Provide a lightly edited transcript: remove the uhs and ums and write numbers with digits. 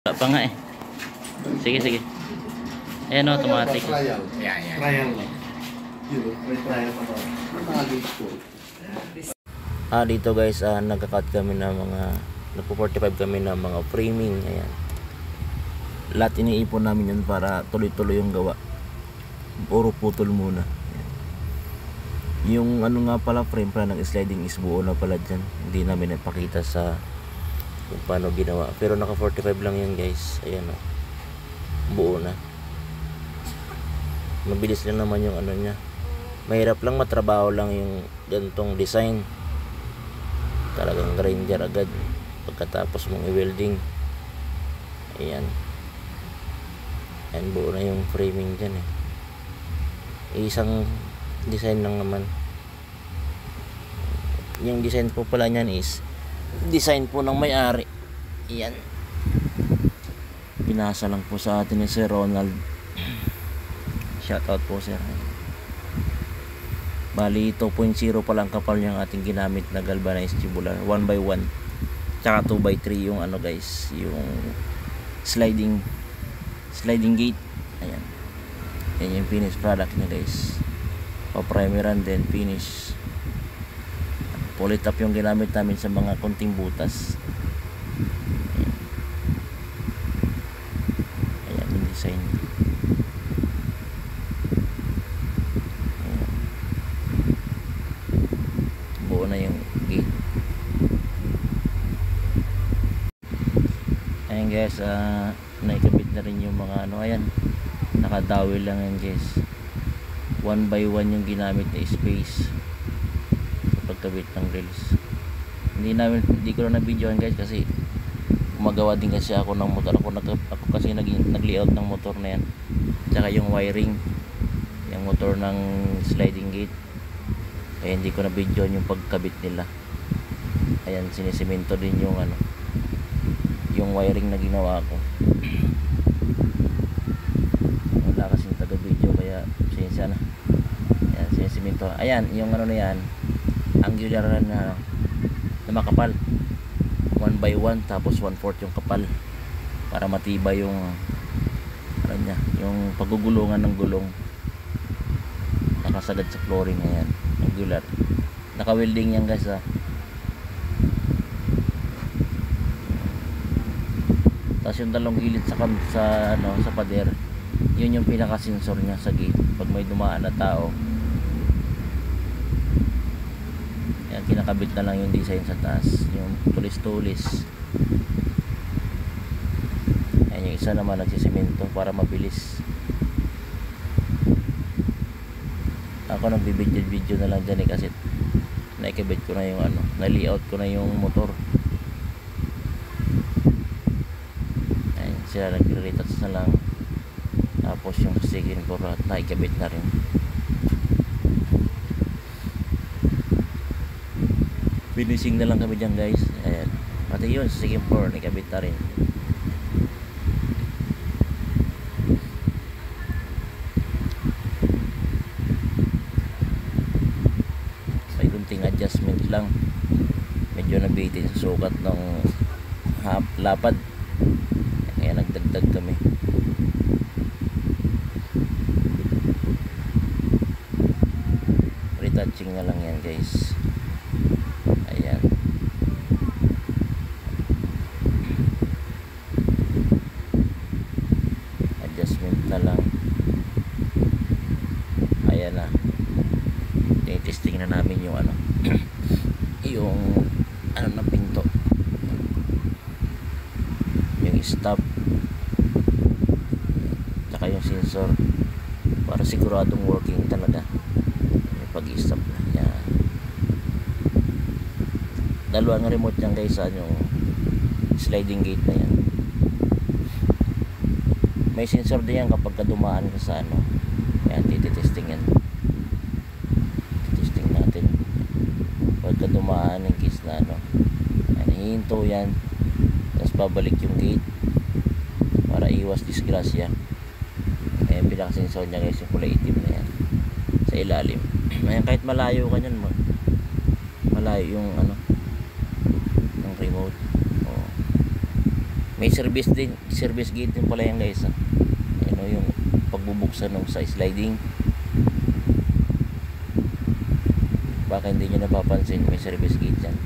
Wala pa nga eh. Sige, sige. Ayan o, automatic. Trial. Trial lang. May trial pa ba? Dito guys, nagka-cut kami ng mga nagpo-45 kami ng mga framing. Ayan. Lahat iniipon namin yan para tuloy-tuloy yung gawa. Puro putol muna. Ayan. Yung ano nga pala, frame pala ng sliding is buo na pala dyan. Hindi namin napakita sa kung paano ginawa. Pero naka 45 lang yan guys. Ayan o. Buo na. Mabilis lang naman yung ano nya. Mahirap lang, matrabaho lang yung ganitong design. Talagang grinder agad pagkatapos mong i-welding. Ayan. Ayan, buo na yung framing dyan eh. Isang design lang naman. Yung design po pala nyan is design po ng may-ari. Ayan. Pinasa lang po sa atin ni Sir Ronald. Shoutout po sir. Bali 2.0 pa lang kapal yung ating ginamit na galvanized tubular 1x1 tsaka 2x3 yung ano guys, yung sliding gate. Ayan. Yan yung finished product niya guys. Pa-primeran then finish. Pulit up yung ginamit namin sa mga konting butas. Ayan. Ayan yung design. Ayan. Buo na yung gate. Ayan guys, naikabit na rin yung mga ano. Ayan, nakadawil lang yan guys. 1x1 yung ginamit na space pagkabit ng grills. Hindi ko na videoan guys kasi gumagawa din kasi ako ng motor. Ako kasi nag-layout ng motor na yan, tsaka yung wiring yung motor ng sliding gate, kaya hindi ko na videoan yung pagkabit nila. Ayan, sinisemento din yung ano, yung wiring na ginawa ko. Wala kasing taga video kaya siya na. Ayan, sinisemento. Ayan, yung ano na yan, angular na makapal 1x1 tapos 1/4 yung kapal para matibay yung ano niya, yung pagugulungan ng gulong nakasagad sa flooring. Ayan, angular, naka-welding yan guys tapos yung dalawang gilid sa pader, yun yung pinaka sensor niya sa gate pag may dumaan na tao. Ayan, kinakabit na lang yung design sa taas, yung tulis-tulis. Ayan, yung isa naman nagsisemento para mabilis. Ako nagbibidyo na lang dyan kasi naikabit ko na yung ano, na-layout ko na yung motor. Ayan, sila nagre-retouch na lang, tapos yung second core at naikabit na rin. Finishing na lang kami dyan guys. Ayan, pati yun sa second floor nakabit na rin. May kunting adjustment lang, medyo nabitin sa sukat ng lapad, kaya nagdagdag kami. Retouching na lang yan guys. Na lang. Ayan na, testing na namin yung ano yung ano na pinto, yung stop tsaka yung sensor para siguradong working talaga yung pag-stop na. Yan, dalawang remote yan guys sa yung sliding gate na yan. May sensor din yan kapag dumaan ka sa ano. Ayan, titesting yan. Titesting natin pagka dumaan ng case na ano. Ayan, hihinto yan, tapos babalik yung gate para iwas disgrasya. Ayan, pinaka-sensor niya guys, yung kulay itim na yan sa ilalim. Ayan, kahit malayo ka nyan, malayo yung ano, yung remote. May service gate din pala yan guys. Ano yung pagbubuksan ng sa sliding. Baka hindi nyo napapansin, may service gate yan.